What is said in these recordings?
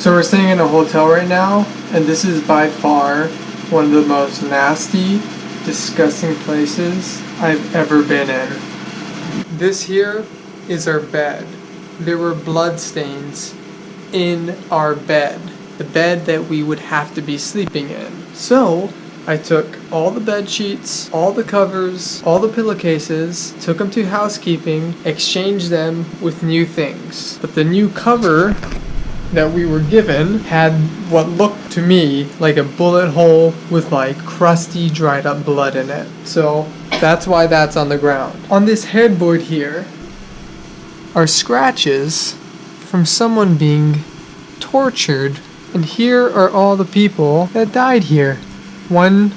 So we're staying in a hotel right now, and this is by far one of the most nasty, disgusting places I've ever been in. This here is our bed. There were blood stains in our bed. The bed that we would have to be sleeping in. So I took all the bed sheets, all the covers, all the pillowcases, took them to housekeeping, exchanged them with new things. But the new cover that we were given had what looked to me like a bullet hole with like crusty dried up blood in it. So that's why that's on the ground. On this headboard here are scratches from someone being tortured. And here are all the people that died here. 1,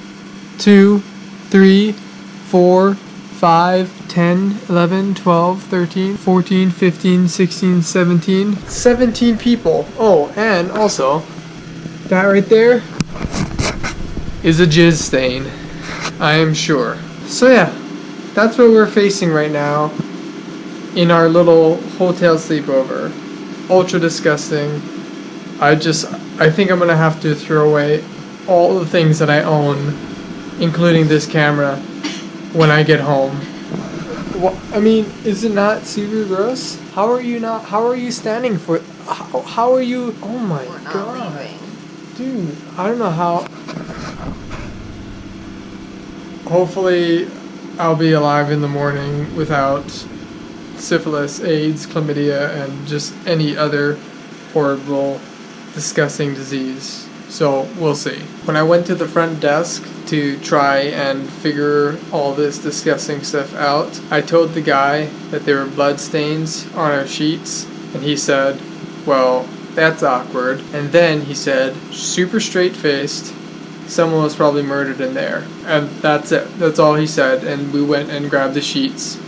2, 3, 4, 5, 10, 11, 12, 13, 14, 15, 16, 17. 17 people. Oh, and also, that right there is a jizz stain, I am sure. So yeah, that's what we're facing right now in our little hotel sleepover. Ultra disgusting. I think I'm gonna have to throw away all the things that I own, including this camera, when I get home. Well, I mean, is it not super gross? How are you standing for, how are you, oh my god. Leaving. Dude, I don't know how. Hopefully, I'll be alive in the morning without syphilis, AIDS, chlamydia, and just any other horrible, disgusting disease. So we'll see. When I went to the front desk to try and figure all this disgusting stuff out, I told the guy that there were blood stains on our sheets, and he said, well, that's awkward. And then he said, super straight-faced, someone was probably murdered in there. And that's it. That's all he said, and we went and grabbed the sheets.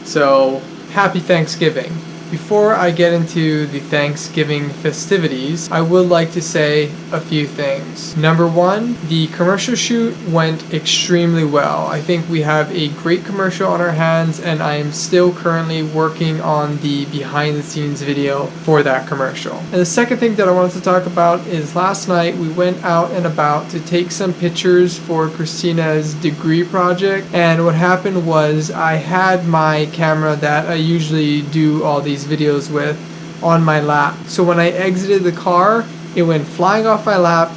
So, happy Thanksgiving. Before I get into the Thanksgiving festivities, I would like to say a few things. Number one, the commercial shoot went extremely well. I think we have a great commercial on our hands, and I am still currently working on the behind the scenes video for that commercial. And the second thing that I wanted to talk about is last night we went out and about to take some pictures for Christina's degree project, and what happened was I had my camera that I usually do all these videos with on my lap. So when I exited the car, it went flying off my lap,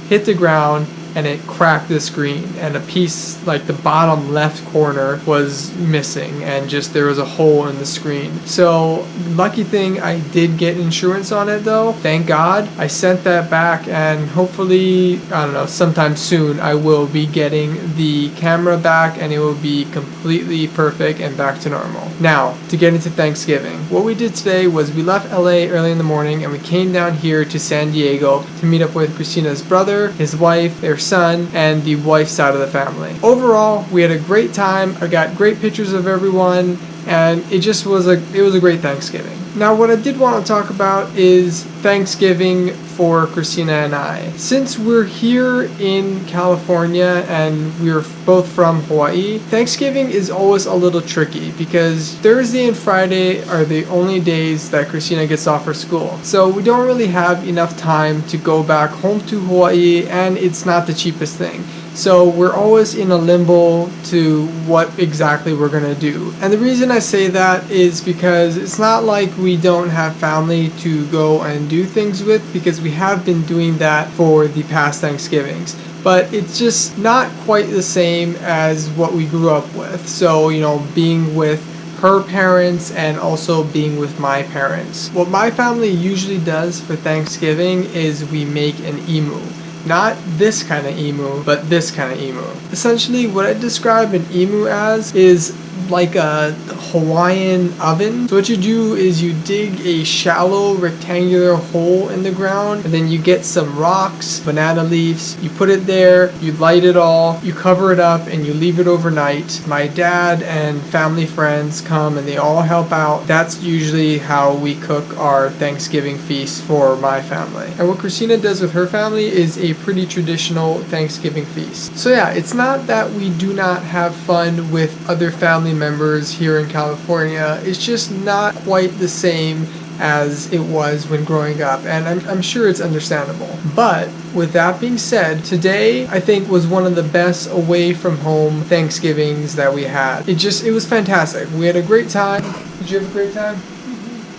hit the ground, and it cracked the screen, and a piece, like the bottom left corner, was missing, and just there was a hole in the screen. So lucky thing I did get insurance on it though, thank God. I sent that back, and hopefully, I don't know, sometime soon I will be getting the camera back and it will be completely perfect and back to normal. Now, to get into Thanksgiving. What we did today was we left LA early in the morning and we came down here to San Diego to meet up with Christina's brother, his wife, their son, and the wife's side of the family. Overall, we had a great time. I got great pictures of everyone, and it was a great Thanksgiving. Now, what I did want to talk about is Thanksgiving for Christina and I. Since we're here in California and we're both from Hawaii, Thanksgiving is always a little tricky because Thursday and Friday are the only days that Christina gets off for school. So we don't really have enough time to go back home to Hawaii, and it's not the cheapest thing. So we're always in a limbo to what exactly we're gonna do. And the reason I say that is because it's not like we don't have family to go and do things with, because we have been doing that for the past Thanksgivings. But it's just not quite the same as what we grew up with. So, being with her parents and also being with my parents. What my family usually does for Thanksgiving is we make an imu. Not this kind of emu, but this kind of emu. Essentially, what I describe an emu as is like a Hawaiian oven. So what you do is you dig a shallow rectangular hole in the ground, and then you get some rocks, banana leaves, you put it there, you light it all, you cover it up, and you leave it overnight. My dad and family friends come and they all help out. That's usually how we cook our Thanksgiving feast for my family. And what Christina does with her family is a pretty traditional Thanksgiving feast. So yeah, it's not that we do not have fun with other family members here in California. It's just not quite the same as it was when growing up, and I'm sure it's understandable. But with that being said, today I think was one of the best away from home Thanksgivings that we had. It was fantastic. We had a great time. Did you have a great time?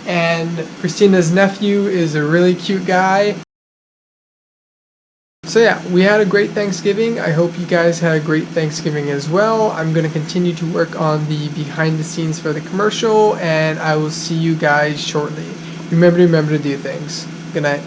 And Christina's nephew is a really cute guy. So yeah, we had a great Thanksgiving. I hope you guys had a great Thanksgiving as well. I'm going to continue to work on the behind the scenes for the commercial, and I will see you guys shortly. Remember to do things. Good night.